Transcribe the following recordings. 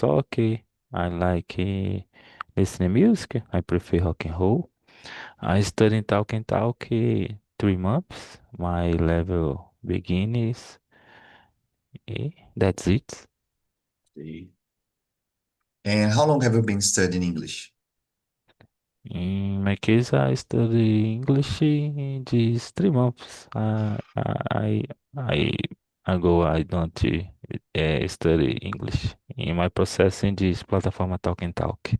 soccer. I like listening music. I prefer rock and roll. I study in TALKNTALK 3 months. My level beginners. That's it. Okay. And how long have you been studying English? In my case, I study English in these 3 months. I ago I don't study English in my process in this platform TalkNTalk.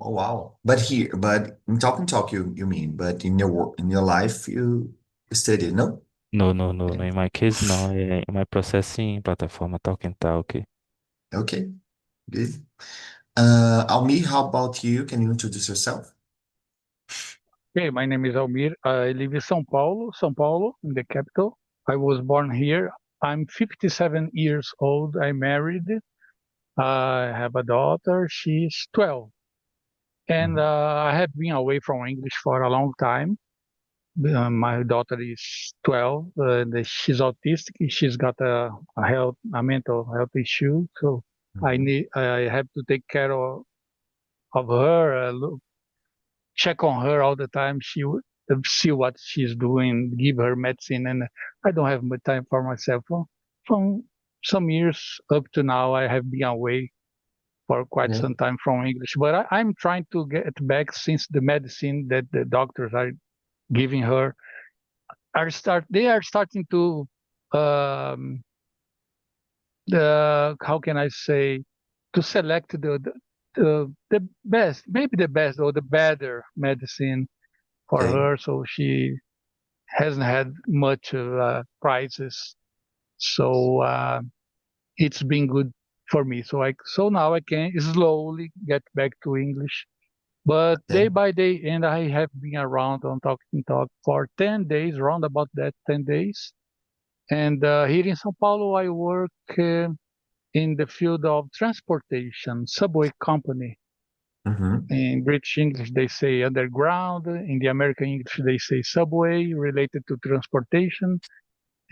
Oh, wow. But in talk, you mean, but in your work, in your life, you study, no? No, no, no, no. In my case, no. In my process in plataforma TalkNTalk. Okay, good. Almir, how about you? Can you introduce yourself? Hey, my name is Almir. I live in São Paulo, in the capital. I was born here. I'm 57 years old. I'm married. I have a daughter. She's 12. And Mhm. I have been away from English for a long time. My daughter is 12. And she's autistic. She's got a mental health issue. So Mhm. I have to take care of her, check on her all the time. See what she's doing, give her medicine, and I don't have much time for myself. From some years up to now, I have been away for quite Okay. some time from English, but I'm trying to get back since the medicine that the doctors are giving her they are starting to um, the how can I say to select the best, maybe the best or the better medicine for Okay. her, so she hasn't had much prizes. So it's been good for me. So now I can slowly get back to English, but day Okay. by day, and I have been around on Talking Talk for 10 days, round about that 10 days. And here in São Paulo, I work in the field of transportation, subway company. Mm-hmm. In British English, they say underground. In the American English, they say subway, related to transportation.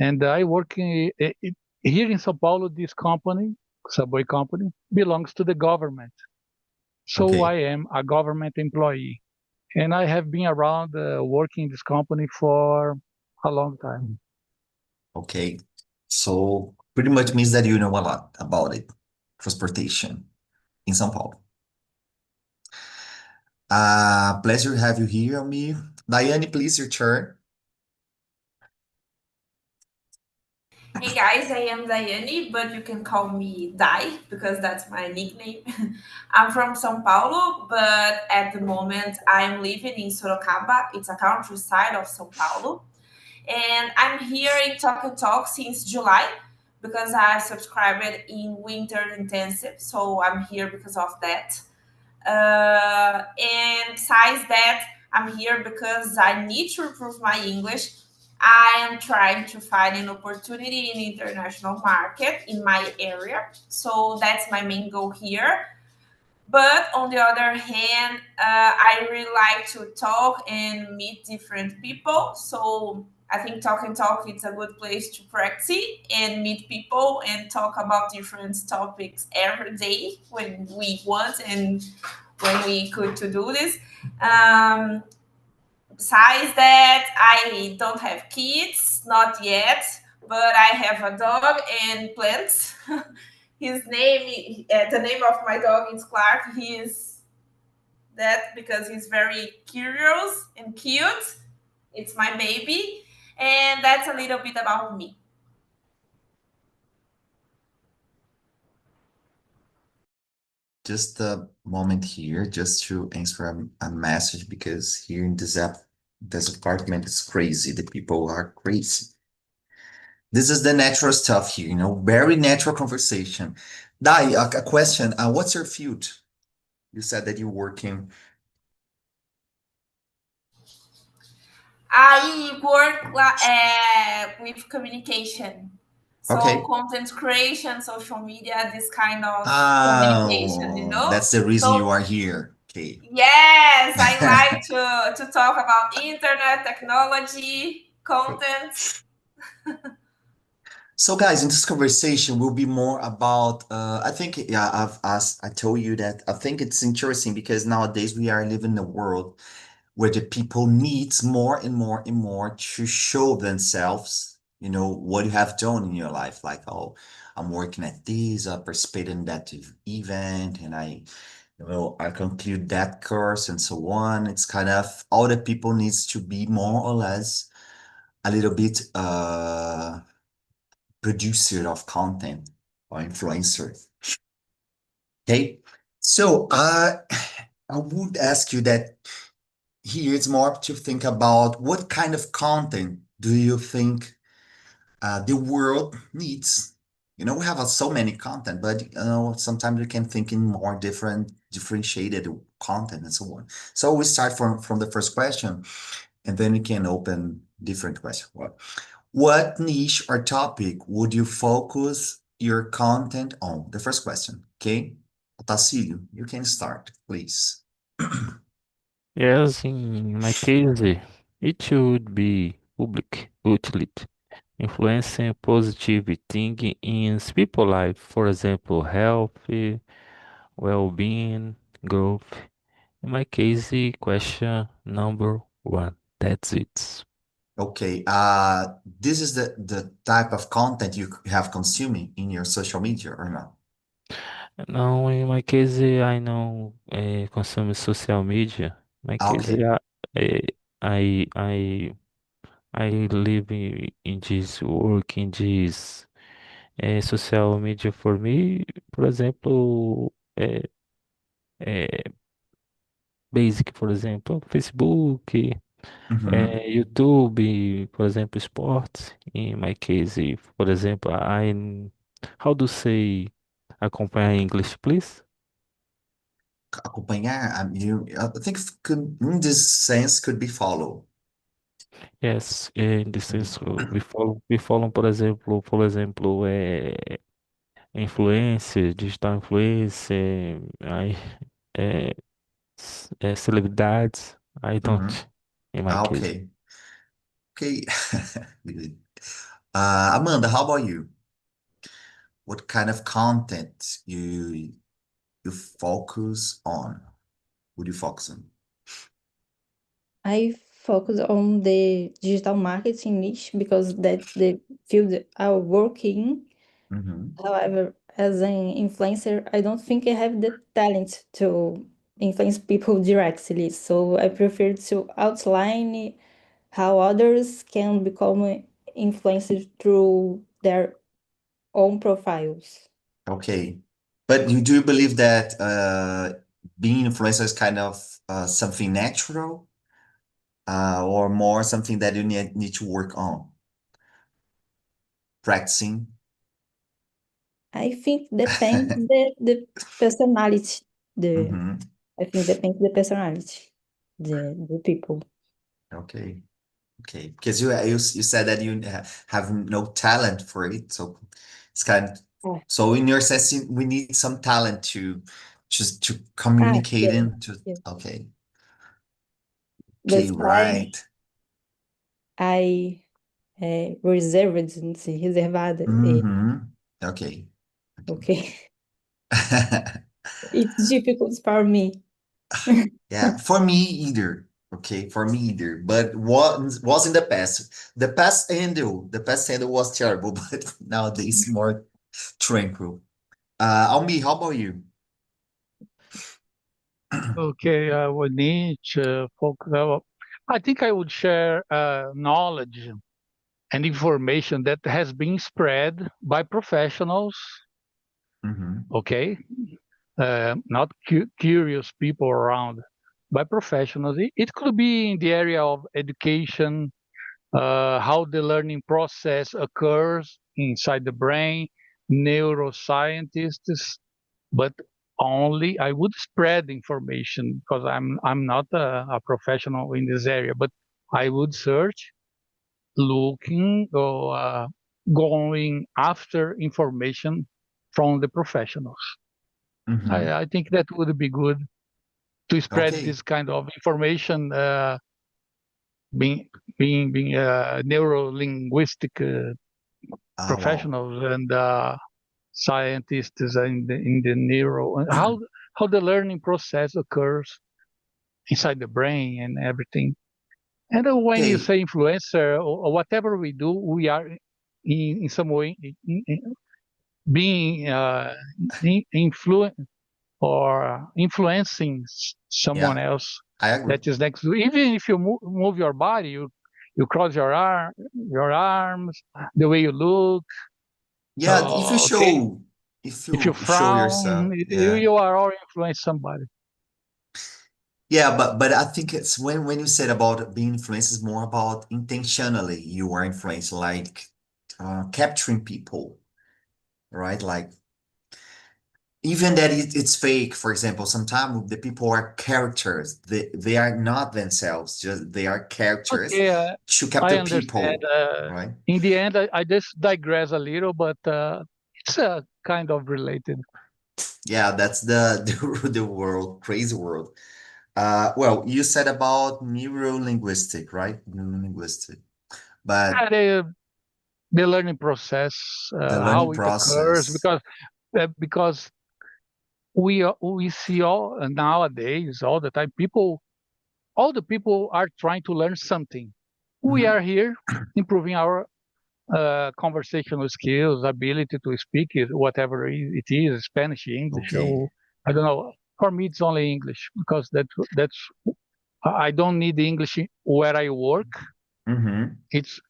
And I work here in São Paulo. This company, subway company, belongs to the government. So I Okay. am a government employee. And I have been around working in this company for a long time. Okay. So pretty much means that you know a lot about it. Transportation in São Paulo. Pleasure to have you here, Amir. Diane, please, your turn. Hey guys, I am Daiane, but you can call me Dai because that's my nickname. I'm from São Paulo, but at the moment I'm living in Sorocaba. It's a countryside of São Paulo. And I'm here in Talk and Talk since July because I subscribed in Winter Intensive. So I'm here because of that. And besides that, I'm here because I need to improve my English. I am trying to find an opportunity in the international market in my area. So that's my main goal here. But on the other hand, I really like to talk and meet different people. So I think Talk and Talk is a good place to practice and meet people and talk about different topics every day when we want and when we could to do this. Um, Besides that, I don't have kids, not yet, but I have a dog and plants. The name of my dog is Clark. He is that because he's very curious and cute. It's my baby, and that's a little bit about me. Just a moment here, just to answer a message because here in this apartment is crazy. The people are crazy. This is the natural stuff here, very natural conversation. Dai, a question. What's your field? You said that you're working. I work with communication. So Okay. content creation, social media, this kind of communication, you Oh, know? that's the reason you So are here. Okay. yes, I like to talk about internet, technology, content. So, guys, in this conversation will be more about, I think, yeah, I told you that I think it's interesting because nowadays we are living in a world where the people needs more and more and more to show themselves, what you have done in your life. Like, oh, I'm working at this, I participated in that event, and I conclude that course and so on. It's kind of all the people needs to be more or less a little bit producer of content or influencer. Okay. So I would ask you that here it's more to think about what kind of content do you think the world needs? We have so many content, but sometimes we can think in more differentiated content and so on. So we start from the first question, and then we can open different questions. What niche or topic would you focus your content on? The first question, okay? Otacílio, you can start, please. Yes, in my case, it should be public utility, influencing positive thinking in people's life. For example, health, well-being, growth. In my case, question number one. That's it. Okay, this is the type of content you have consuming in your social media or not? Não, in my case, I não consumo social media. My case, Okay. eh, I I I live in this work in this social media for me. Por exemplo, basic, por exemplo, Facebook, Mm-hmm. YouTube, por exemplo, esportes. In my case, por exemplo, how do say acompanhar em English, please? Acompanhar, I think in this sense could be follow. Yes, in this sense, Mhm. we follow, por exemplo, influência, digital influencer, aí, é, celebridades. I Mhm. don't, in my case. Okay. Okay. Good. Amanda, how about you? What kind of content you focus on? Would you focus on? I focus on the digital marketing niche because that's the field I work in. Mm-hmm. However, as an influencer, I don't think I have the talent to influence people directly. So I prefer to outline how others can become influencers through their own profiles. Okay. But you do believe that being influencer is kind of something natural or more something that you need to work on, practicing? I think depends the personality. The Mm-hmm. I think depends the personality, the people. Okay. Okay. Because you said that you have no talent for it, so it's kind of Ah, so in your sense we need some talent to just to communicate yeah, and to yeah. okay. Okay, That's why right. I reserved, não sei, reservada. Mm-hmm. Okay. Okay. Okay, it's difficult for me. Yeah, for me either. Okay, for me either. But was in the past. The past handle was terrible, but nowadays more tranquil. Almi, how about you? Okay, we need to focus. I think I would share knowledge and information that has been spread by professionals, Mm-hmm. okay, not curious people around, by professionals. It could be in the area of education, how the learning process occurs inside the brain, neuroscientists, but only I would spread information because I'm not a professional in this area, but I would search, looking or going after information from the professionals. Mm-hmm. I think that would be good to spread Okay. this kind of information, being neuro linguistic Wow. professionals and scientists in the neuro, and how the learning process occurs inside the brain and everything. And when you Okay. say influencer or whatever we do, we are in some way being or influencing someone Yeah, else I agree. that is next to you. Even if you move your body, you cross your arms, the way you look. Yeah, if you Okay, show, if if you you show frown, yourself, yeah. you are all influence somebody. Yeah, but I think it's when you said about being influenced, it's more about intentionally you are influenced, like capturing people, right? Like even that it's fake. For example, sometimes the people are characters. They are not themselves. Just they are characters Okay, to I capture understand. people, right? In the end, I just digress a little, but it's kind of related. Yeah, that's the the world, crazy world. Well, you said about neuro-linguistic, right? Neuro-linguistic, but Yeah, the learning process, the learning how it occurs, process. because we see all nowadays all the time all the people are trying to learn something. We Mhm. are here improving our conversational skills, ability to speak it, whatever it is, Spanish, English, Okay. or I don't know. For me, it's only English because that's I don't need English where I work. Mm-hmm. It's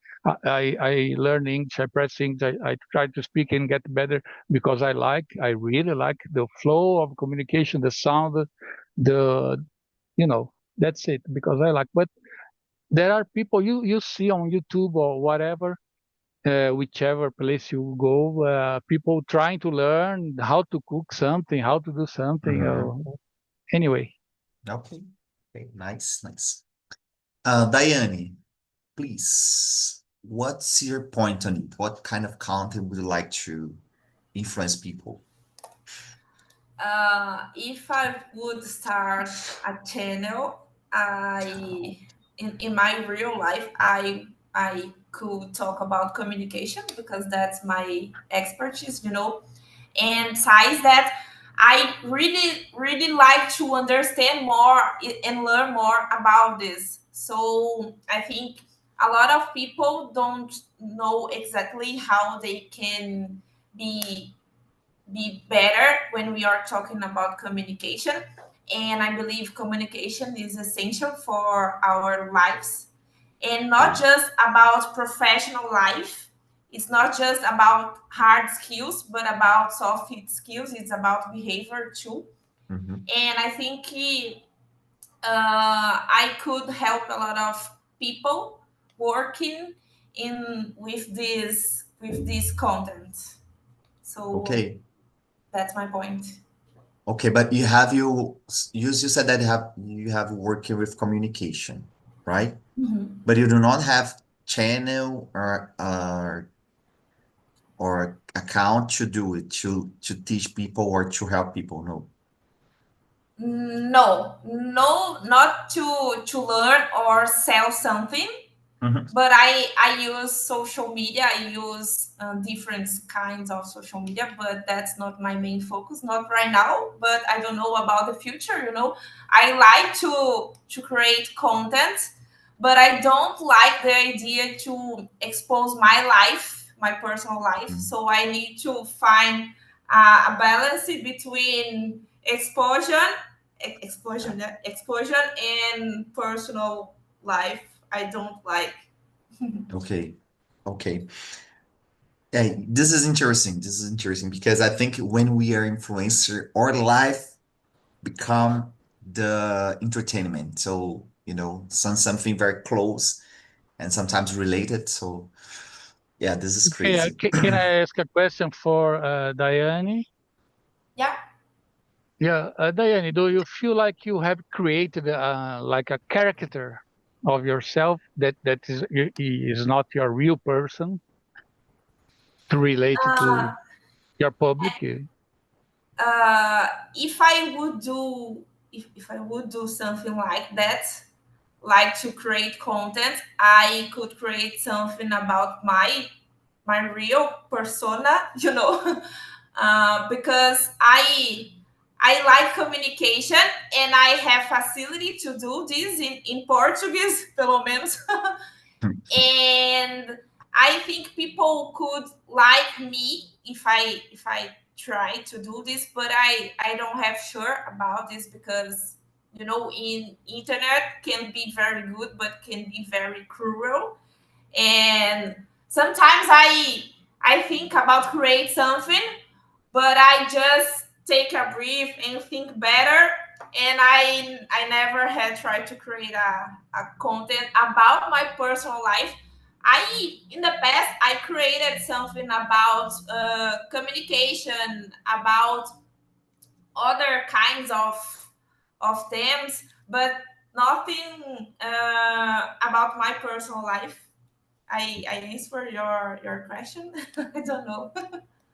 I learn English, I practice English, I try to speak and get better because I really like the flow of communication, the sound, the that's it because I like. But there are people you see on YouTube or whatever, whichever place you go, people trying to learn how to cook something, how to do something. Mm-hmm. Anyway, Okay. Okay. Nice. Nice. Diane, please, what's your point on it? What kind of content would you like to influence people? If I would start a channel, I in my real life, I could talk about communication because that's my expertise, And besides that, I really like to understand more and learn more about this. So I think a lot of people don't know exactly how they can be be better when we are talking about communication. And I believe communication is essential for our lives and not just about professional life. It's not just about hard skills, but about soft skills. It's about behavior too. Mm-hmm. And I think I could help a lot of people working in with this content. So Okay. that's my point. Okay, but you said that you have working with communication, right? Mhm. But you do not have channel or account to do it to teach people or to help people. No. No, no, not to learn or sell something, Mhm. but I use social media. I use different kinds of social media, but that's not my main focus, not right now. But I don't know about the future. I like to create content, but I don't like the idea to expose my life, my personal life. So I need to find a balance between exposure and personal life. I don't like. Okay. Okay. Hey, this is interesting. This is interesting because I think when we are influencer, our life become the entertainment. So, something very close and sometimes related. So, yeah, this is okay, crazy. can I ask a question for Diane? Yeah. Yeah, Diane, do you feel like you have created like a character of yourself that is not your real person to relate Uh, to your public? if I would do if I would do something like that, like to create content, I could create something about my my real persona, because I like communication and I have facility to do this in Portuguese, pelo menos. And I think people could like me if I try to do this, but I don't have sure about this because in internet can be very good but can be very cruel. And sometimes I think about create something, but I just take a brief and think better. And I never had tried to create a content about my personal life. I in the past I created something about communication, about other kinds of themes, but nothing about my personal life. I answer your question. I don't know.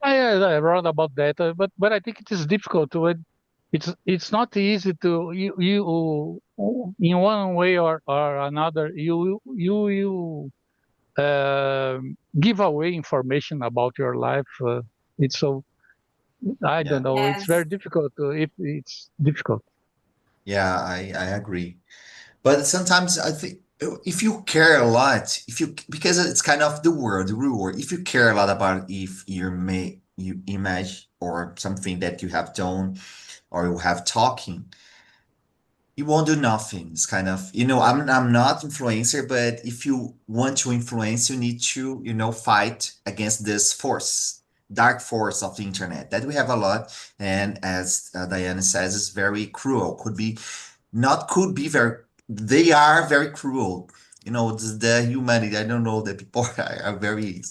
I wrote about that, but I think it is difficult to it. It's not easy to you in one way or another you give away information about your life. It's so I don't Yeah, know. It's Yes. very difficult. If it's difficult. yeah, I agree. But sometimes I think if you care a lot, if you because it's kind of the real world. If you care a lot about if you image or something that you have done or you have talking, you won't do nothing. It's kind of, I'm not influencer, but if you want to influence, you need to, fight against this force, dark force of the internet that we have a lot. And as Diana says, it's very cruel. Could be very, they are very cruel. The humanity, I don't know, the people are very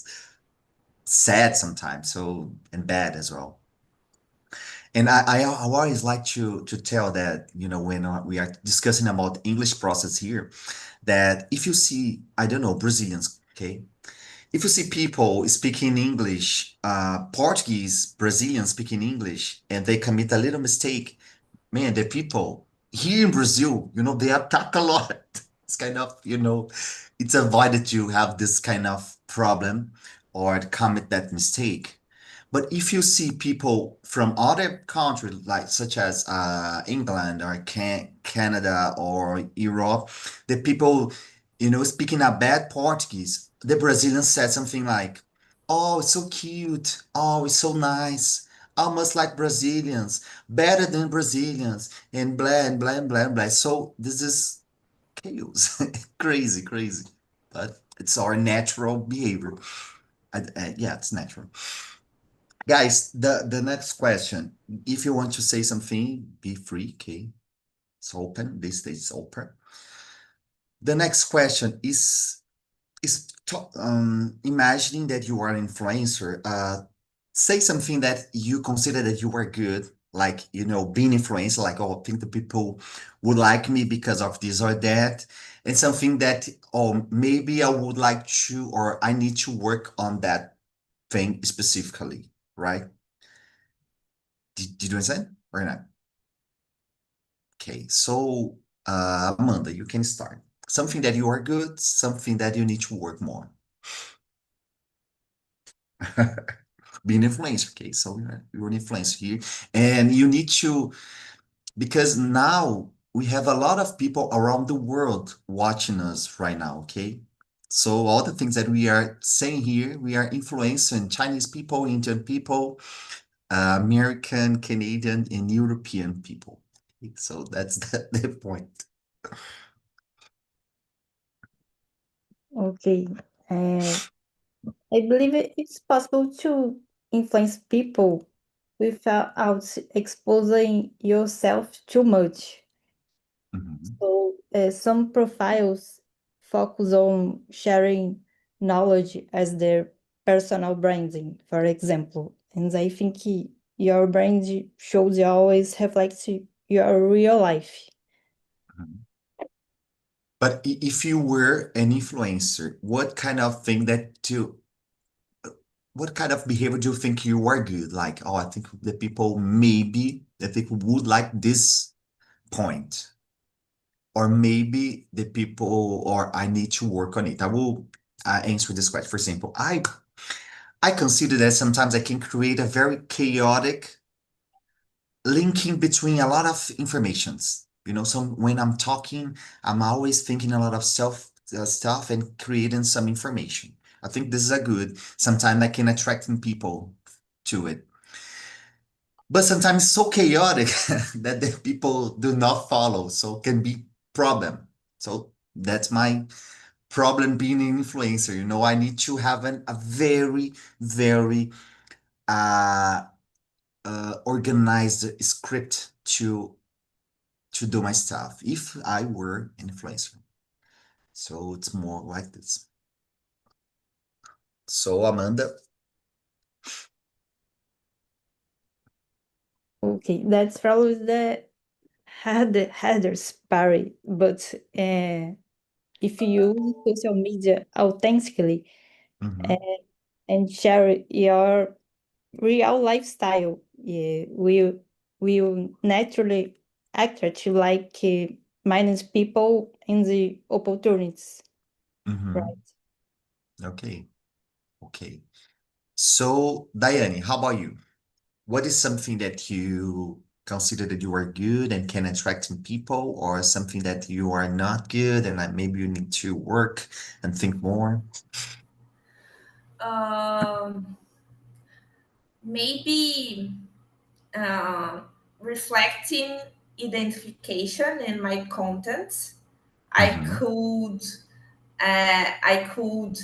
sad sometimes, so, and bad as well. And I always like to tell that, when we are discussing about English process here, that if you see, I don't know, Brazilians, okay? If you see people speaking English, Portuguese, Brazilians speaking English, and they commit a little mistake, man, the people here in Brazil, they attack a lot. It's kind of, it's avoided to have this kind of problem or commit that mistake. But if you see people from other countries, like such as England or Canada or Europe, the people, speaking a bad Portuguese, the Brazilians said something like, "Oh, it's so cute. Oh, it's so nice. Almost like Brazilians, better than Brazilians," and blah and blah and blah and blah. So this is chaos, crazy, crazy. But it's our natural behavior. Yeah, it's natural. Guys, the next question. If you want to say something, be free, okay? It's open. This stage is open. The next question is imagining that you are an influencer. Say something that you consider that you are good, like being influencer, like, oh, I think the people would like me because of this or that, and something that, oh, maybe I would like to, or I need to work on that thing specifically, right? Did you understand or not? Okay, so Amanda, you can start. Something that you are good, something that you need to work more. Being influencer, okay? So you're an influencer here, and you need to, because now we have a lot of people around the world watching us right now, okay? So all the things that we are saying here, we are influencing Chinese people, Indian people, American, Canadian, and European people. So that's the point. Okay. Uh, I believe it's possible to influence people without exposing yourself too much. Mhm. So, some profiles focus on sharing knowledge as their personal branding, for example. And I think your brand shows always reflects your real life. Mhm. But if you were an influencer, what kind of behavior do you think you are good? Like, oh, I think the people maybe that people would like this point, or maybe the people, or I need to work on it. I will answer this question. For example, I consider that sometimes I can create a very chaotic linking between a lot of informations. So when I'm talking, I'm always thinking a lot of stuff and creating some information. I think this is a good. Sometimes I can attracting people to it, but sometimes so chaotic that the people do not follow, so can be problem. So that's my problem being an influencer. I need to have a very, very uh, organized script to do my stuff if I were an influencer. So it's more like this. So Amanda, Okay, that's probably the hardest part. But if you use social media authentically mhm, uh, and share your real lifestyle, yeah, will naturally attract you like minus people and the opportunities, mhm. right? Okay, okay. So Diane, how about you? What is something that you consider that you are good and can attract in people, or something that you are not good and that maybe you need to work and think more? Um, maybe uh, reflecting identification in my content. I Mm-hmm. could, I could,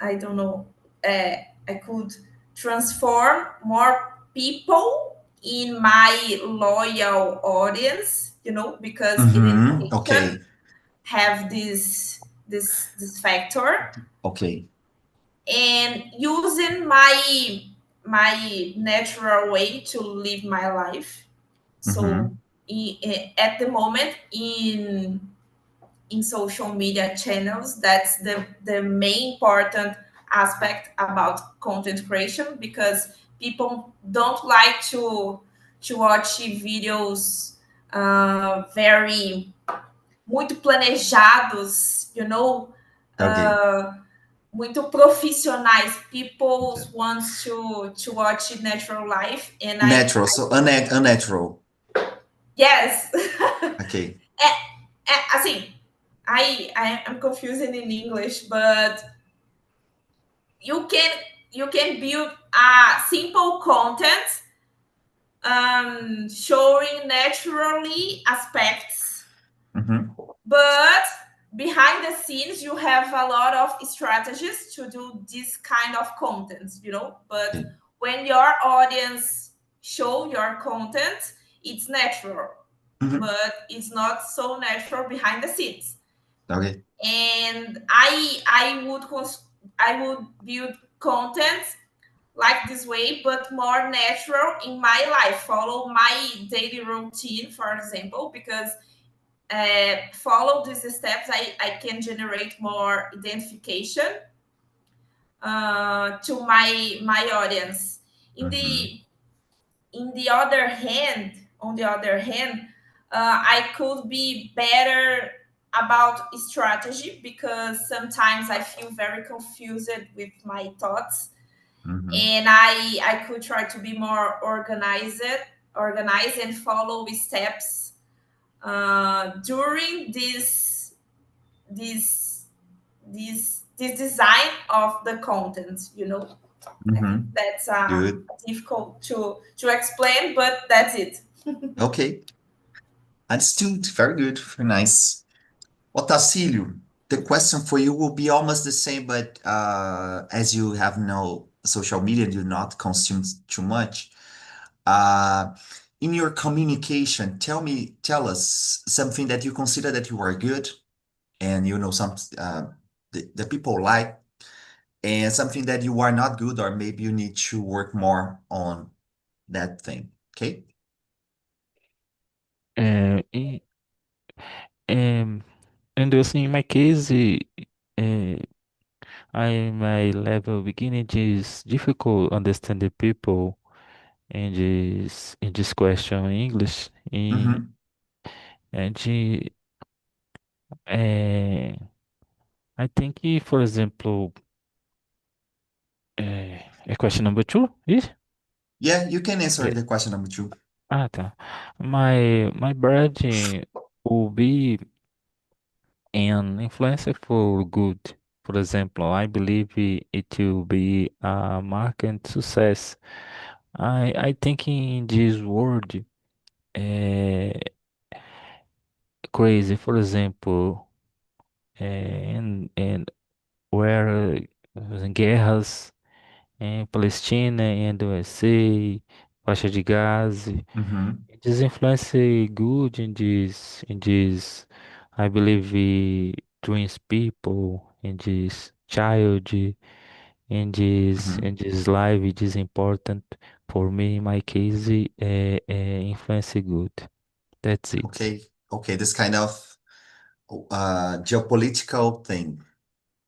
I don't know, I could transform more people in my loyal audience, because Mm-hmm. identification Okay. have this factor, Okay. and using my natural way to live my life. So Mm-hmm. at the moment in social media channels, that's the main important aspect about content creation, because people don't like to watch videos very muito planejados, Okay. uh, muito profissionais. People Okay. want to watch natural life, and Natural. So unnatural. yes. Okay. Assim, I am confusing in English, but you can you can build a simple content showing naturally aspects, Mm-hmm. but behind the scenes you have a lot of strategies to do this kind of content, but Okay. when your audience show your content, it's natural, Mm-hmm. but it's not so natural behind the scenes. Okay. And I would build content like this way, but more natural in my life, follow my daily routine, for example, because follow these steps, I can generate more identification to my audience. in Mm-hmm. the in the other hand on the other hand, I could be better about strategy, because sometimes I feel very confused with my thoughts, Mm-hmm. and I could try to be more organized and follow steps during this this design of the content. I think Mm-hmm. that's Good. difficult to explain, but that's it. Okay. Understood. Very good. Very nice. Otacílio, the question for you will be almost the same, but as you have no social media, do not consume too much. Uh, in your communication, tell us something that you consider that you are good, and some the people like, and something that you are not good, or maybe you need to work more on that thing. Okay? Uh, in, um, and also in my case, uh, my level beginning is difficult understanding people in this question in English. Mm-hmm. And I think, for example, Question number two is? Yeah, you can answer Yeah. the question number 2. Ah, tá. My brand will be an influencer for good. For example, I believe it will be a market success. I think in this world, uh, crazy. For example, and where guerras em Palestina and USA, faixa de Gaza. Mm-hmm. This influence good in this I believe dreams people in this child Mm-hmm. in this life it is important for me in my case influence good. That's it. Okay. Okay, this kind of geopolitical thing.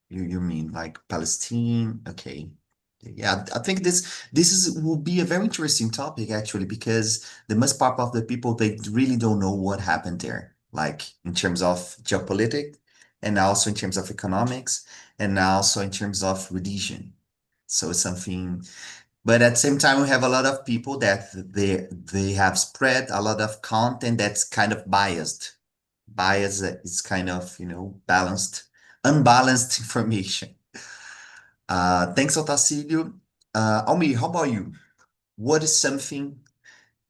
You mean like Palestine? Okay. Yeah, I think this is will be a very interesting topic actually because the most part of the people they really don't know what happened there, like in terms of geopolitics and also in terms of economics and also in terms of religion. So it's something, but at the same time we have a lot of people that they have spread a lot of content that's kind of biased. Bias is kind of, balanced, unbalanced information. Thanks, Otacílio. Almir, how about you? What is something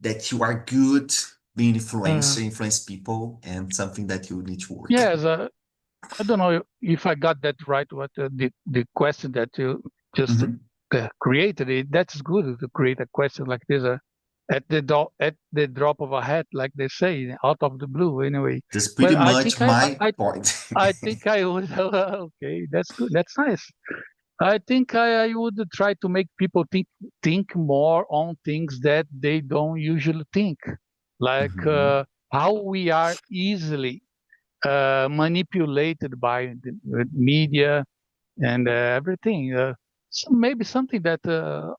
that you are good being Uh, influencer, influence people, and something that you need to work? yes, I don't know if I got that right. What the question that you just Mhm. created it. That's good to create a question like this at the drop of a hat, like they say, out of the blue. Anyway, That's pretty but much my point. I think I would. Okay, that's good. That's nice. I think I would try to make people think more on things that they don't usually think, like Mhm. how we are easily manipulated by the media and everything. So maybe something that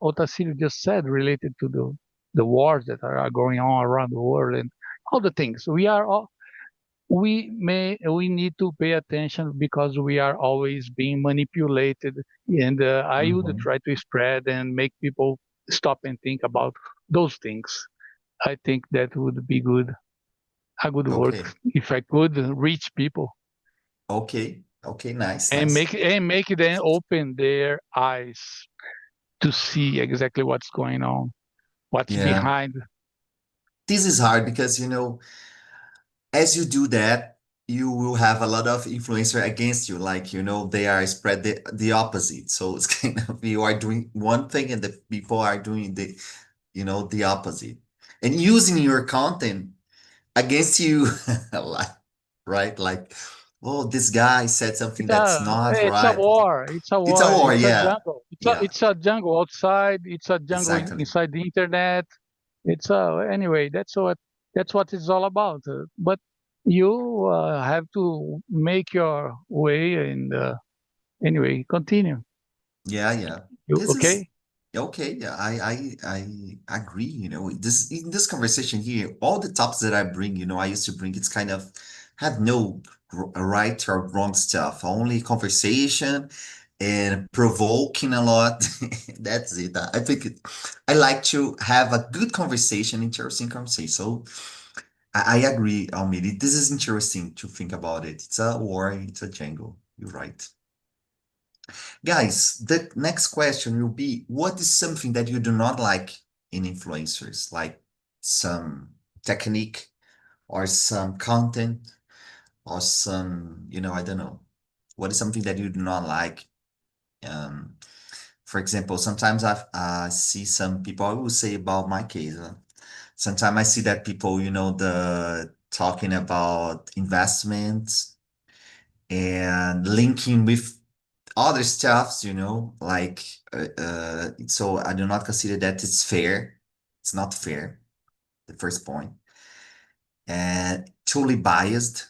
Otacílio just said related to the wars that are going on around the world and all the things. We need to pay attention because we are always being manipulated, and I would Mhm. try to spread and make people stop and think about those things. I think that would be good, a good work Okay. if I could reach people Okay. Okay. Nice. and Nice. make them open their eyes to see exactly what's going on, what's Yeah. behind. This is hard because, as you do that, you will have a lot of influencer against you. Like, they are spread the opposite. So it's kind of you are doing one thing and the people are doing the opposite. And using your content against you a lot, right? Like, oh, this guy said something that's not It's a right. war. It's a It's a war. war, It's a yeah. jungle. Yeah, It's a jungle outside. It's a jungle exactly. inside the internet. It's anyway. That's what it's all about. But you have to make your way and anyway continue. Yeah, yeah. You This is okay? okay. Yeah, I agree. This in this conversation here, all the topics that I bring, I used to bring, it's kind of had no right or wrong stuff, only conversation and provoking a lot. That's it. I think I like to have a good conversation, interesting conversation. So I agree, Almiri. This is interesting to think about it. It's a war, it's a jungle. You're right. Guys, the next question will be, what is something that you do not like in influencers? Like some technique or some content or some, I don't know. What is something that you do not like? Um, for example, sometimes I see some people, I will say about my case. Sometimes I see that people, the talking about investments and linking with other stuffs, like so I do not consider that it's fair. It's not fair, the first point. And totally biased.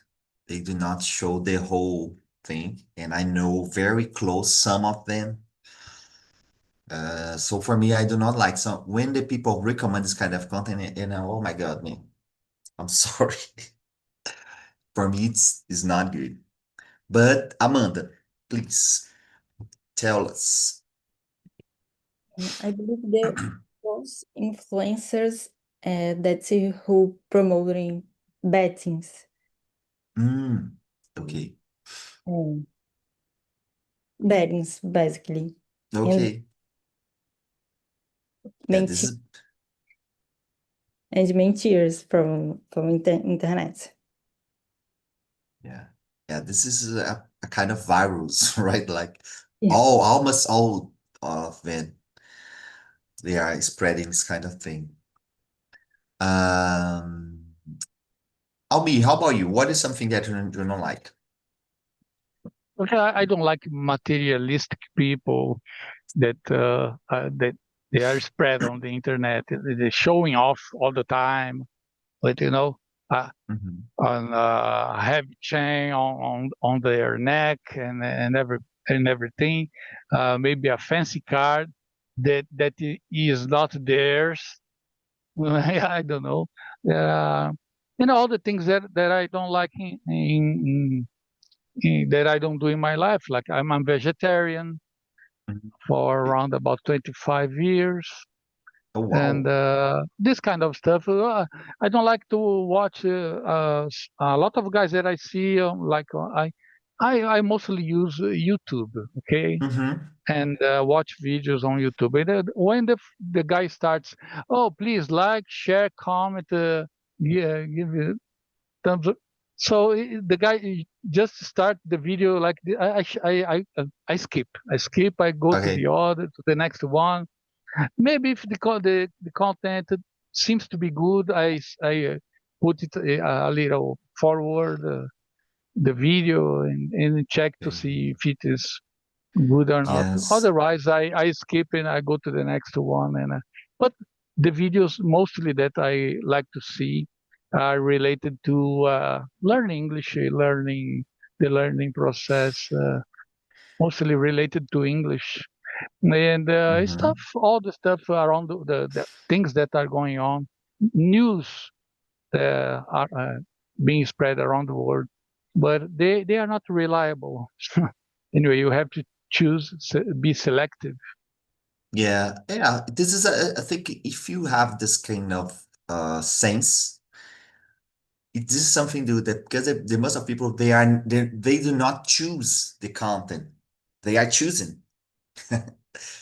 They do not show the whole thing. And I know very close some of them. So for me, I do not like some when the people recommend this kind of content, oh my God, man, I'm sorry. For me, it's not good. But Amanda, please tell us. I believe those influencers who promoting bettings. Okay. Bettings, basically. Okay. Yeah, this is And mentiras from internet. yeah. This is a kind of virus, right? Like Yeah. almost all of them, they are spreading this kind of thing. Albi, how about you? What is something that you don't like? Okay, I don't like materialistic people that they are spread on the internet. They're showing off all the time, but uh, Mhm. on heavy chain on their neck and everything. Maybe a fancy card that is not theirs. I don't know. Uh, all the things that I don't like that I don't do in my life. Like I'm a vegetarian Mhm. for around about 25 years. Oh, And wow. this kind of stuff, I don't like to watch a lot of guys that I see. I mostly use YouTube, okay, Mm-hmm. and watch videos on YouTube. And when the guy starts, oh, please like, share, comment, yeah, give it thumbs up. So the guy just start the video like I skip. I go to Okay. the next one. Maybe if the content seems to be good, I put it a little forward the video and check to Okay. see if it is good or not. Yes. Otherwise, I skip and I go to the next one. But the videos mostly that I like to see are related to learning English, learning the learning process, mostly related to English and stuff, Mm-hmm. all the stuff around the things that are going on, news are being spread around the world, but they are not reliable. Anyway, you have to choose, be selective. Yeah. Yeah. This is I think if you have this kind of sense, this is something to that because the most of people they do not choose the content. They are choosing.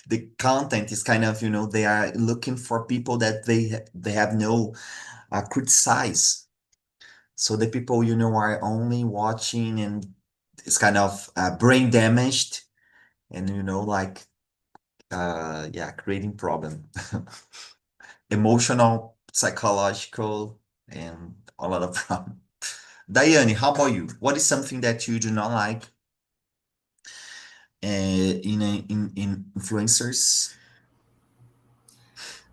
The content is kind of, they are looking for people that they have no criticize. So the people, are only watching and it's kind of brain damaged and, like, yeah, creating problem. Emotional, psychological, and a lot of problem. Diane, how about you? What is something that you do not like in influencers?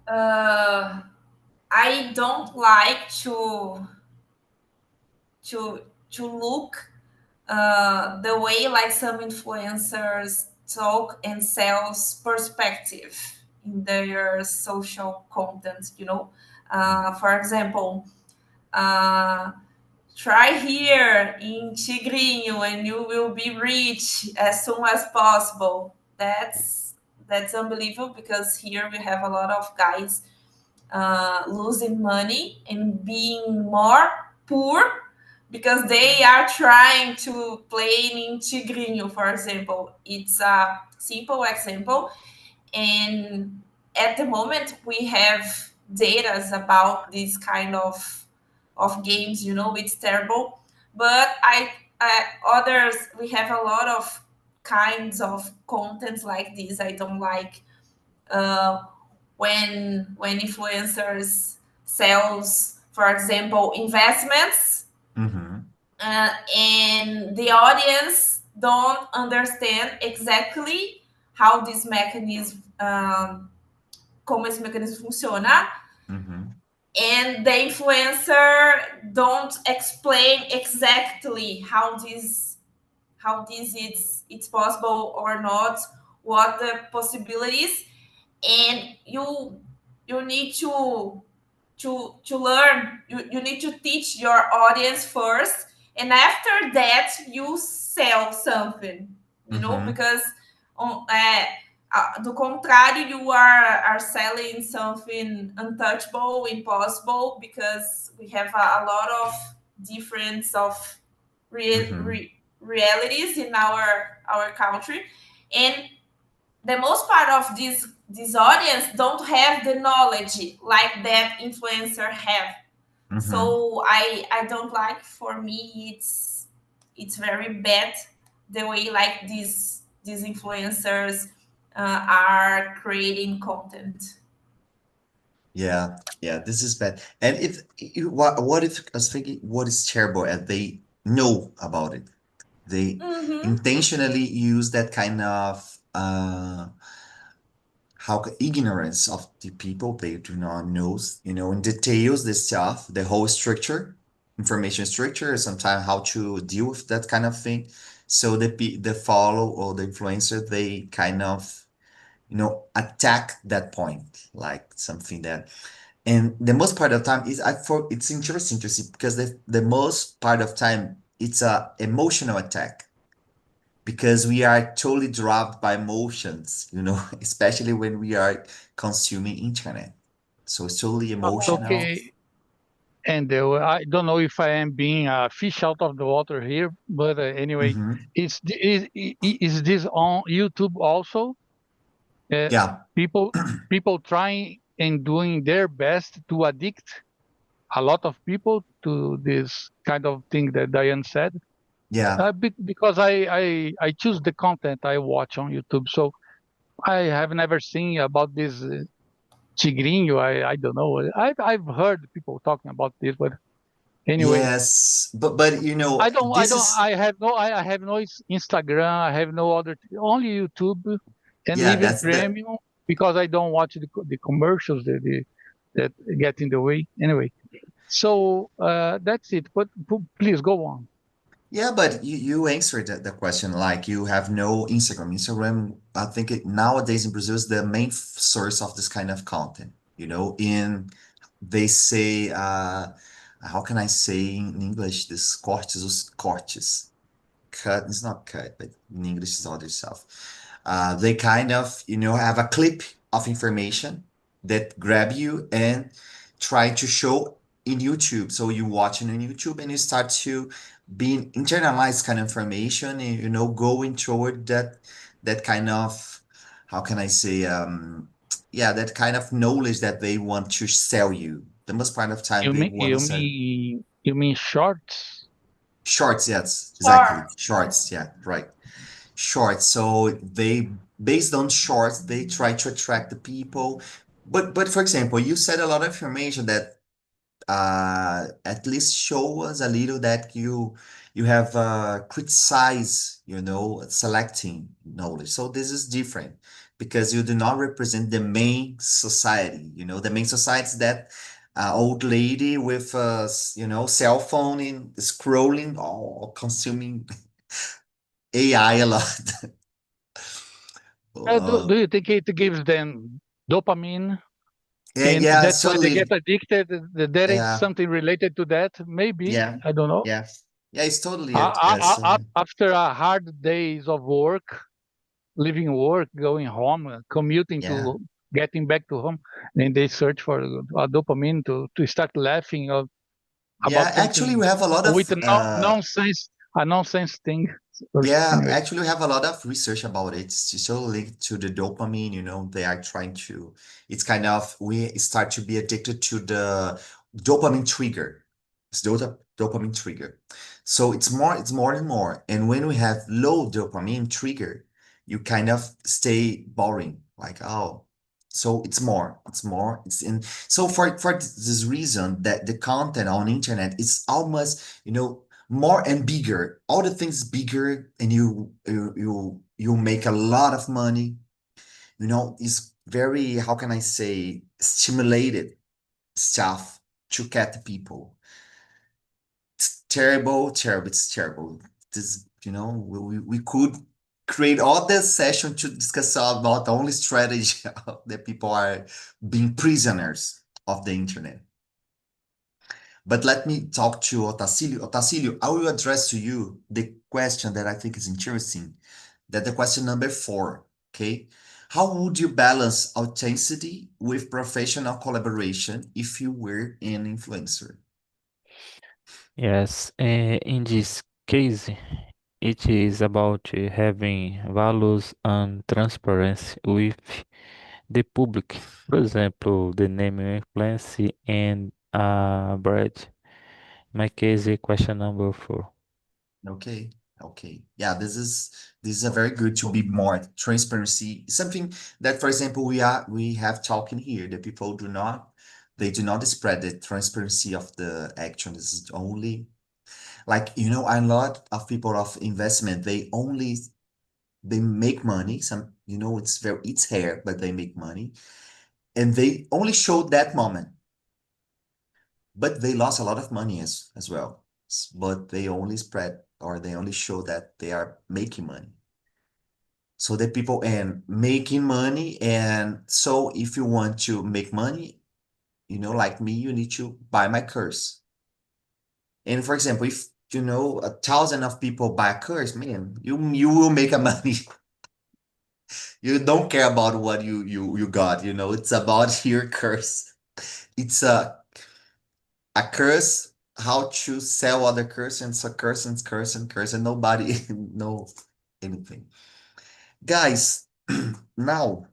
Uh, I don't like to to look the way like some influencers talk and sells perspective in their social content. For example, uh, try here in Tigrinho and you will be rich as soon as possible. That's unbelievable because here we have a lot of guys losing money and being more poor because they are trying to play in Tigrinho, for example. It's a simple example. And at the moment, we have data about this kind of games, it's terrible. But others, we have a lot of kinds of contents like this. I don't like uh, when influencers sells, for example, investments, Mm-hmm. and the audience don't understand exactly how this mechanism, como esse mecanismo funciona, Mm-hmm. and the influencer don't explain exactly how this it's possible or not, what the possibilities, and you need to learn. You need to teach your audience first, and after that you sell something, Mm-hmm. because Do contrário, you are selling something untouchable, impossible, because we have a lot of difference of realities in our country, and the most part of this audience don't have the knowledge like that influencer have. So I don't like. For me, it's very bad the way like these influencers are creating content. Yeah, yeah, this is bad. And if what if I was thinking what is terrible and they know about it. They Mm-hmm. intentionally use that kind of ignorance of the people. They do not know, in details the stuff, the whole structure, information structure, sometimes how to deal with that kind of thing. So the follow or the influencer, they kind of, attack that point, like something that. And the most part of time is it's interesting to see because the most part of time it's a emotional attack because we are totally dropped by emotions, especially when we are consuming internet. So it's totally emotional. Okay, and I don't know if I am being a fish out of the water here, but anyway, Hmm. is this on YouTube also? Uh, Yeah, people people trying and doing their best to addict a lot of people to this kind of thing that Diane said. yeah, Because I choose the content I watch on YouTube, so I have never seen about this tigrinho. I don't know. I've heard people talking about this, but anyway, yes, but I this don't is I have no Instagram. I have no other, only YouTube and yeah, livre that's the premium, because I don't watch the commercials that get in the way. Anyway, so that's it. But please go on. Yeah, but you answered the question like you have no Instagram. Instagram, I think nowadays in Brazil is the main source of this kind of content. In they say, how can I say in English this os cortes. Cut, it's not cut, but in English it's all itself. They kind of, have a clip of information that grab you and try to show in YouTube. So you watching on YouTube and you start to being internalize kind of information and going toward that kind of how can I say yeah, that kind of knowledge that they want to sell you. The most part of time they want to sell You mean shorts? shorts, yes, exactly. Short. Shorts, yeah, right. Shorts. So they based on shorts, they try to attract the people. But for example, you said a lot of information that at least show us a little that you have criticized, selecting knowledge. So this is different because you do not represent the main society. The main society is that old lady with a cell phone and scrolling or consuming AI a lot. Uh, Do you think it gives them dopamine, yeah, and yeah, that's why they get totally. addicted? There is Yeah, something related to that, maybe. yeah, I don't know. yeah, yeah. It's totally it. After a hard days of work, leaving work, going home, commuting Yeah. to getting back to home, then they search for a dopamine to start laughing Yeah, about actually, something we have a lot with of nonsense, a nonsense thing. yeah, Anyway, actually, we have a lot of research about it. It's so linked to the dopamine, they are trying to, it's kind of, we start to be addicted to the dopamine trigger. It's dopamine trigger. So it's more and more. And when we have low dopamine trigger, you kind of stay boring. Like, oh, so it's in. So for this reason that the content on internet is almost, more and bigger. All the things bigger, and you make a lot of money. It's very, how can I say, stimulated stuff to get people. It's terrible, terrible. It's terrible. This, we could create all this session to discuss about the only strategy that people are being prisoners of the internet. But let me talk to Otacílio. Otacílio, I will address to you the question that I think is interesting. That the question number 4, okay? How would you balance authenticity with professional collaboration if you were an influencer? Yes, in this case, it is about having values and transparency with the public. For example, the name influence and brand. My case, question number 4. Okay. Okay. Yeah, this is a very good to be more transparency. Something that, for example, we have talking here. The people do not spread the transparency of the action. This is only like, a lot of people of investment, they make money. Some, it's hair, but they make money. And they only show that moment, but they lost a lot of money as well. But they only spread or they only show that they are making money. So the people and making money. And so if you want to make money, like me, you need to buy my course. And for example, if 1,000 of people buy a course, man, you will make a money. You don't care about what you got, it's about your curse. It's a curse, how to sell other curse, and it's a curse and curse and curse, and nobody know anything. Guys, now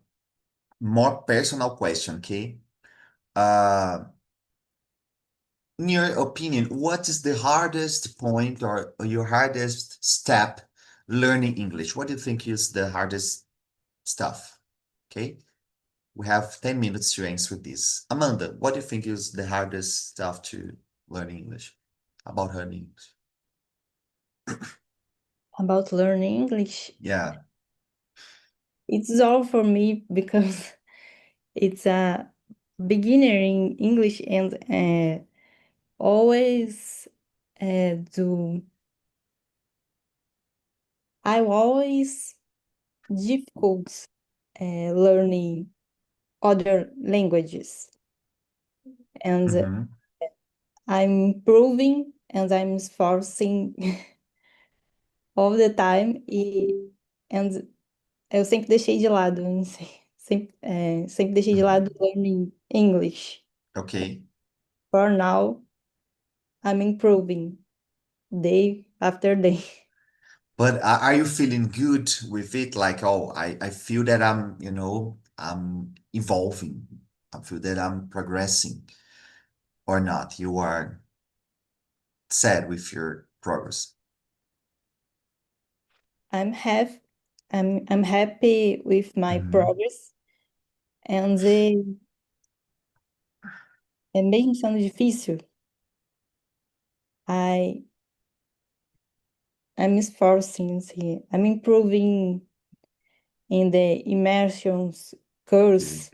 more personal question, okay? Uh, in your opinion, what is the hardest point or your hardest step learning English? What do you think is the hardest stuff? Okay, we have 10 minutes to answer this. Amanda, what do you think is the hardest stuff to learn English? About learning English? About learning English, Yeah. it's all for me because it's a beginner in English and always do I always difficult learning other languages, and Mm-hmm. I'm improving and I'm forcing all the time and eu sempre deixei de lado, não sei, sempre deixei de lado learning English. Okay. For now, I'm improving day after day. But are you feeling good with it? Like, oh, I feel that I'm evolving. I feel that I'm progressing or not. You are sad with your progress. I'm have I'm happy with my Mhm. progress, and mesmo sendo difícil, I I'm esforcing, assim, I'm improving in the immersions Good, course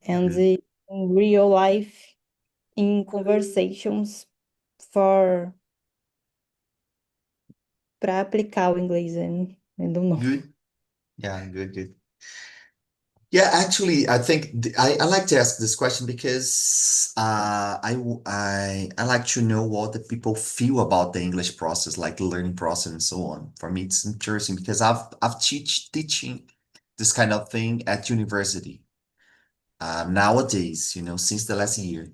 and good, in real life in conversations for para aplicar o inglês. I don't know. good. Yeah, good, good. Yeah, actually, I think I like to ask this question because I like to know what the people feel about the English process, like the learning process and so on. For me, it's interesting because I've teaching this kind of thing at university nowadays, since the last year.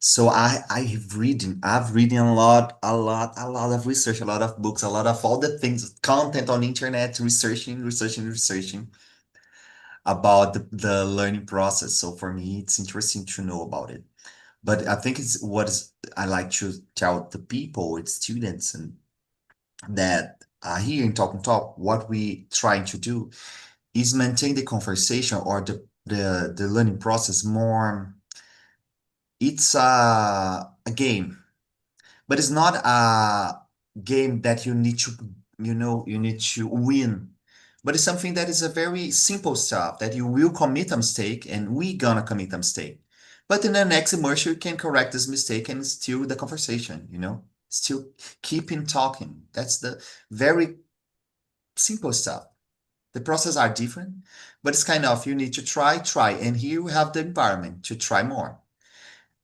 So I've reading a lot of research, a lot of books, a lot of all the things, content on internet, researching about the learning process. So for me, it's interesting to know about it. But I think it's what is I like to tell the people, it's students, and that here in Talk and Talk, what we trying to do is maintain the conversation or the learning process more. It's a game, but it's not a game that you need to, you need to win. But it's something that is a very simple stuff that you will commit a mistake and we gonna commit a mistake. But in the next immersion, you can correct this mistake and still the conversation, still keeping talking. That's the very simple stuff. The process are different, but it's kind of you need to try. And here we have the environment to try more.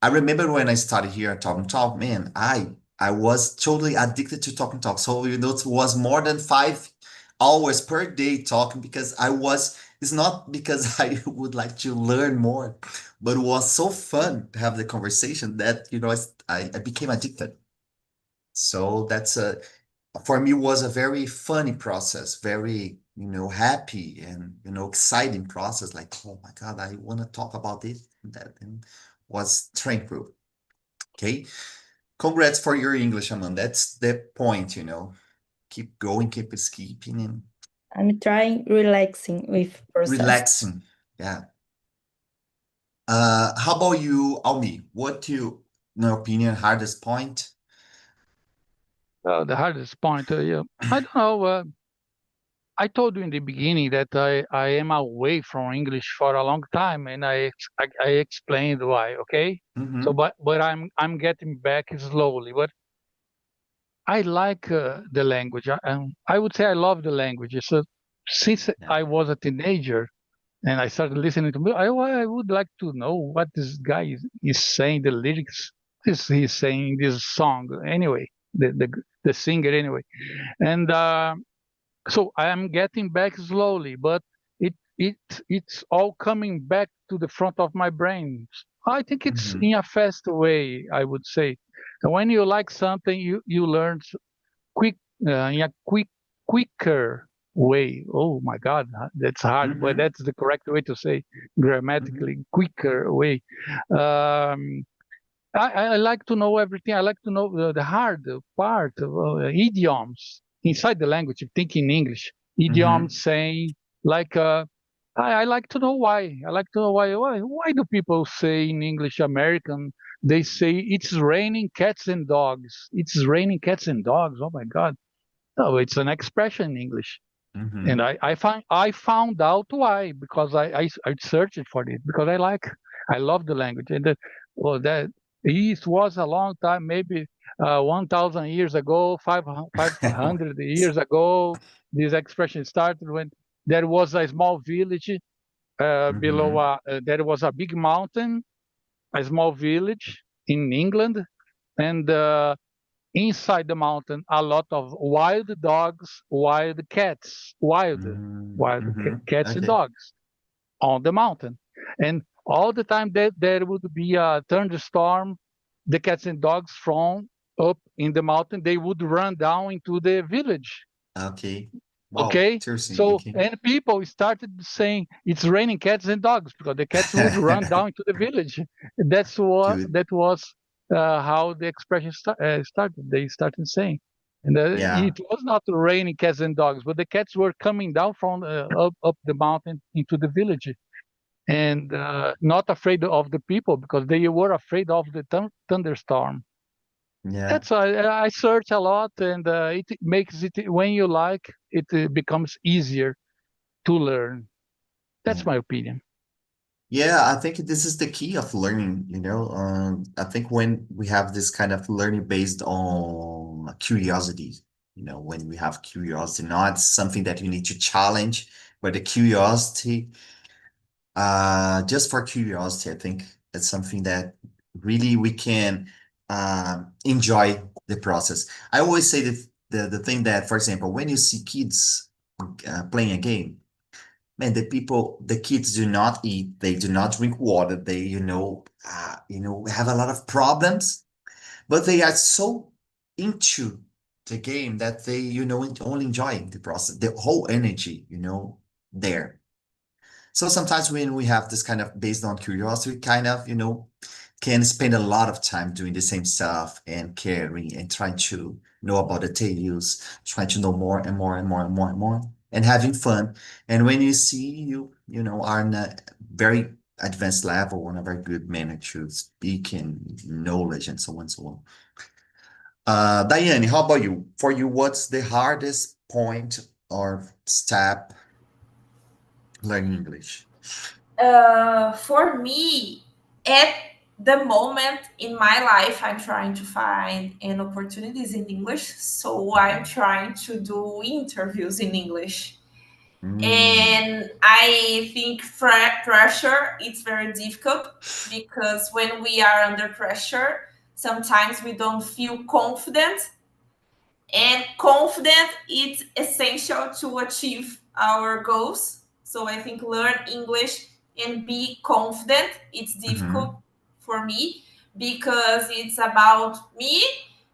I remember when I started here at Talk and Talk, man, I was totally addicted to Talk and Talk. So it was more than 5 hours per day talking because I was It's not because I would like to learn more, but it was so fun to have the conversation that, I became addicted. So for me, was a very funny process, very, happy and, exciting process. Like, oh my God, I want to talk about this and that, and was tranquil. Okay. Congrats for your English, Amanda. That's the point, keep going, keep skipping and I'm trying relaxing with process. relaxing. Yeah. How about you, Almi? What in your opinion, hardest point? The hardest point, yeah. I don't know. I told you in the beginning that I am away from English for a long time, and I explained why. Okay, so Mm-hmm. but I'm getting back slowly. But I like the language. I would say I love the language. So since Yeah. I was a teenager and I started listening to music, I would like to know what this guy is saying. The lyrics he's saying this song anyway. The singer anyway, and. So I am getting back slowly, but it's all coming back to the front of my brain. I think it's Mm-hmm. in a fast way, I would say. And when you like something, you learn quick in a quicker way. Oh my God, that's hard, but Mm-hmm. that's the correct way to say Mm-hmm. grammatically quicker way. Um, I like to know everything. I like to know the hard part of idioms inside the language. If thinking English, Mm-hmm. idioms saying like I like to know why. I like to know why do people say in English American they say it's raining cats and dogs. It's raining cats and dogs. Oh my God. No, it's an expression in English. And Mm-hmm. I found out why because I searched for it because I love the language and well that it was a long time maybe 1,000 years ago 500 years ago this expression started when there was a small village below Mm-hmm. there was a big mountain a small village in England and inside the mountain a lot of wild dogs, wild cats, Mm-hmm. cats and Okay. dogs on the mountain. And all the time that there would be a thunderstorm, the cats and dogs from up in the mountain, they would run down into the village. Okay. Wow. Okay. Interesting. So, Okay. and people started saying it's raining cats and dogs because the cats would run down into the village. Good. That was how the expression started. They started saying, and Yeah. it was not raining cats and dogs, but the cats were coming down from up the mountain into the village, and not afraid of the people because they were afraid of the thunderstorm. Yeah. That's why I search a lot, and it makes it when you like it becomes easier to learn. That's Yeah. my opinion. Yeah, I think this is the key of learning, I think when we have this kind of learning based on curiosity, when we have curiosity, not something that you need to challenge, but the curiosity, just for curiosity, I think it's something that really we can enjoy the process. I always say that the thing that, for example, when you see kids playing a game, man, the kids do not eat, they do not drink water, they, have a lot of problems, but they are so into the game that they, only enjoy the process, the whole energy, there. So sometimes when we have this kind of based on curiosity, kind of, can spend a lot of time doing the same stuff and caring and trying to know about the details, trying to know more and more and more and more and more and having fun. And when you see are in a very advanced level, on a very good manner to speak and knowledge and so on and so on. Diane, how about you? For you, what's the hardest point or step learning English? For me, at the moment in my life, I'm trying to find an opportunities in English. So I'm trying to do interviews in English. Mm, And I think pressure is very difficult because when we are under pressure, sometimes we don't feel confident. And confident is essential to achieve our goals. So I think learn English and be confident. It's difficult for me because it's about me,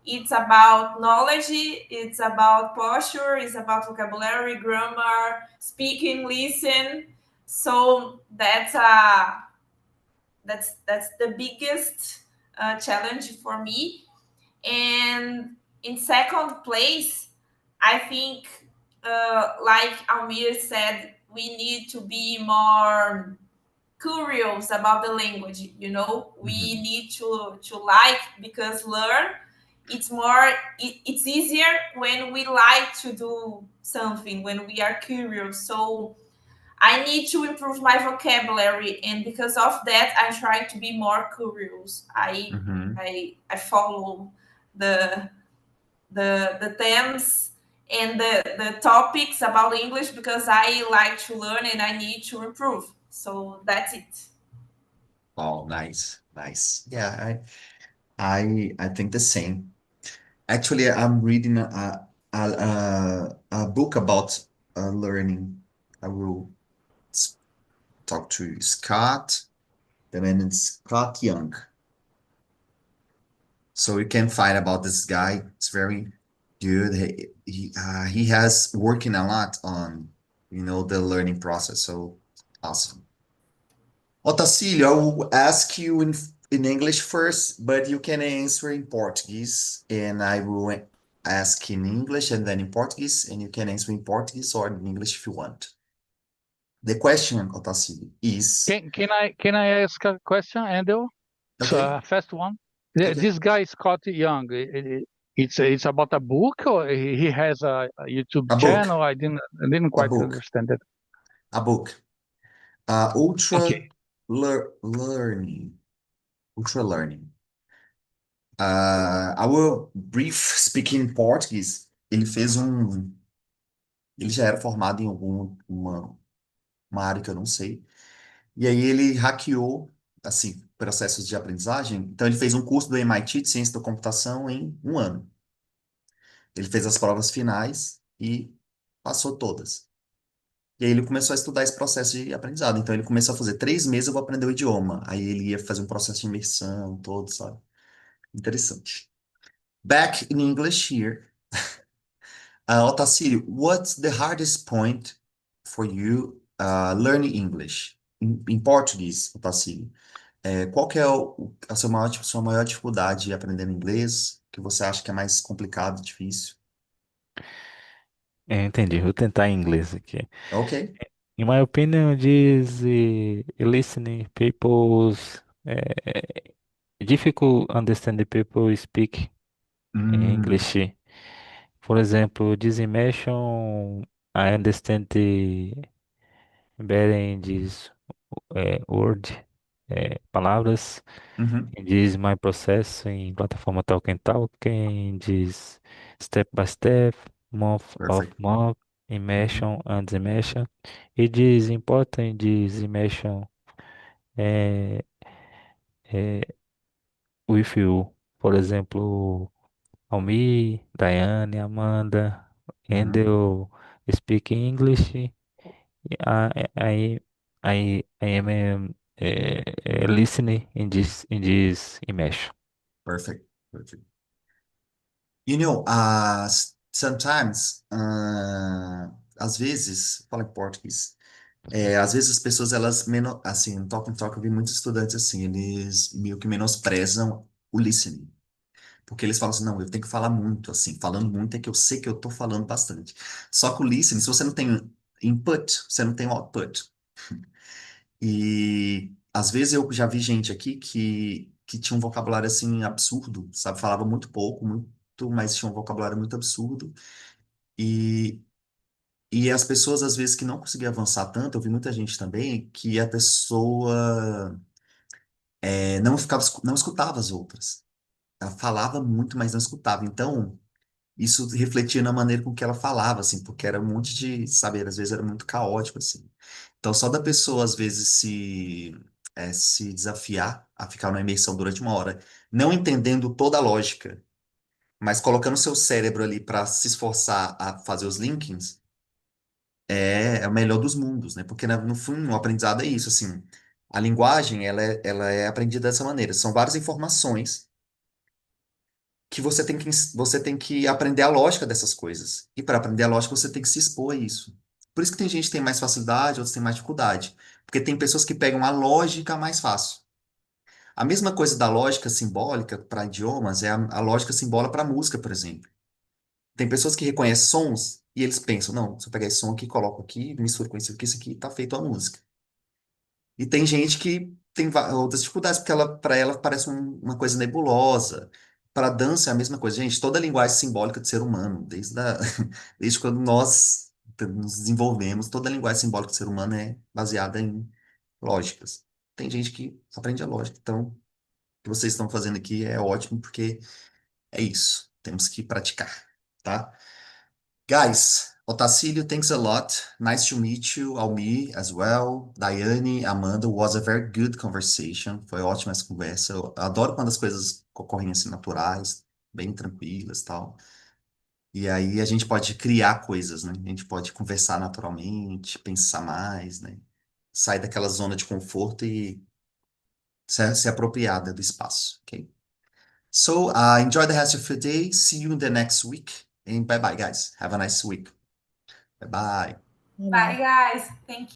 it's about knowledge, it's about posture, it's about vocabulary, grammar, speaking, listen. So that's the biggest challenge for me. And in second place, I think, like Almir said, we need to be more curious about the language. We need to like, because learn, it's easier when we like to do something, when we are curious. So I need to improve my vocabulary, and because of that, I try to be more curious. I follow the themes and the topics about English because I like to learn and I need to improve. So that's it. Oh, nice, nice. Yeah, I think the same. Actually, I'm reading a book about learning. I will talk to Scott. The man is Scott Young. So you can find about this guy. It's very good. He has working a lot on, the learning process. So awesome. Otacílio, I will ask you in English first, but you can answer in Portuguese, and I will ask in English and then in Portuguese, and you can answer in Portuguese or in English if you want. The question, Otacílio, is Can I ask a question, Andrew? So, okay. first one. Okay. This guy Scott Young. It's about a book, or he has a YouTube A book. channel. I didn't quite book. understand it. A book. Ultra Okay. learning. Ultra learning. I will brief speak in Portuguese. Ele já era formado em uma área que eu não sei. E aí ele hackeou, assim, processos de aprendizagem. Então ele fez um curso do MIT de ciência da computação em um ano. Ele fez as provas finais e passou todas. E aí ele começou a estudar esse processo de aprendizado. Então ele começou a fazer 3 meses eu vou aprender o idioma. Aí ele ia fazer um processo de imersão, todo, sabe? Interessante. Back in English here. Otacílio, what's the hardest point for you learning English? Em português, Otacílio. Qual que é a sua maior dificuldade aprendendo inglês? Que você acha que é mais complicado, difícil? Entendi, vou tentar em inglês aqui. Ok. In my opinion, this listening people's difficult understanding people speak English. For example, this immersion, I understand the better in this word, palavras. Uhum. In this my process em plataforma TalkNtalk, in this step by step, month of Perfect. month, immersion and immersion. It is important this immersion eh, eh, with you. For example, Almi, Diane, Amanda, and Uhum. you speak English. I am listening in this immersion. Perfect. Perfect. Sometimes, às vezes, fala em português, às vezes as pessoas, elas, assim, no Talk and Talk, eu vi muitos estudantes assim, eles meio que menosprezam o listening. Porque eles falam assim, não, eu tenho que falar muito, assim, falando muito é que eu sei que eu tô falando bastante. Só que o listening, se você não tem input, você não tem output. E às vezes eu já vi gente aqui que tinha um vocabulário assim absurdo, sabe? Falava muito pouco, muito, mas tinha um vocabulário muito absurdo. E, e as pessoas, às vezes, que não conseguiam avançar tanto, eu vi muita gente também, que a pessoa não escutava as outras. Ela falava muito, mas não escutava. Então, isso refletia na maneira com que ela falava, assim, porque era um monte de, sabe, às vezes era muito caótico, assim. Então, só da pessoa, às vezes, se desafiar a ficar numa imersão durante uma hora, não entendendo toda a lógica, mas colocando seu cérebro ali para se esforçar a fazer os linkings, é o melhor dos mundos, né? Porque no fundo o aprendizado é isso, assim. A linguagem, ela é aprendida dessa maneira. São várias informações que você tem que aprender a lógica dessas coisas. E para aprender a lógica, você tem que se expor a isso. Por isso que tem gente que tem mais facilidade, outros têm mais dificuldade. Porque tem pessoas que pegam a lógica mais fácil. A mesma coisa da lógica simbólica para idiomas é a lógica simbólica para música, por exemplo. Tem pessoas que reconhecem sons e eles pensam, não, se eu pegar esse som aqui, coloco aqui, misturo com isso aqui, tá feito a música. E tem gente que tem outras dificuldades, porque para ela parece uma coisa nebulosa. Para dança é a mesma coisa. Gente, toda a linguagem simbólica do ser humano, desde quando nós nos desenvolvemos, toda a linguagem simbólica do ser humano é baseada em lógicas. Tem gente que aprende a lógica. Então, o que vocês estão fazendo aqui é ótimo, porque é isso. Temos que praticar, tá? Guys, Otacílio, thanks a lot. Nice to meet you, Almi, as well. Daiane, Amanda, was a very good conversation. Foi ótima essa conversa. Eu adoro quando as coisas ocorrem assim naturais, bem tranquilas, tal. E aí a gente pode criar coisas, né? A gente pode conversar naturalmente, pensar mais, né? Sair daquela zona de conforto e se apropriar do espaço, ok? So, enjoy the rest of your day. See you in the next week. And bye bye, guys. Have a nice week. Bye bye. Bye, guys. Thank you.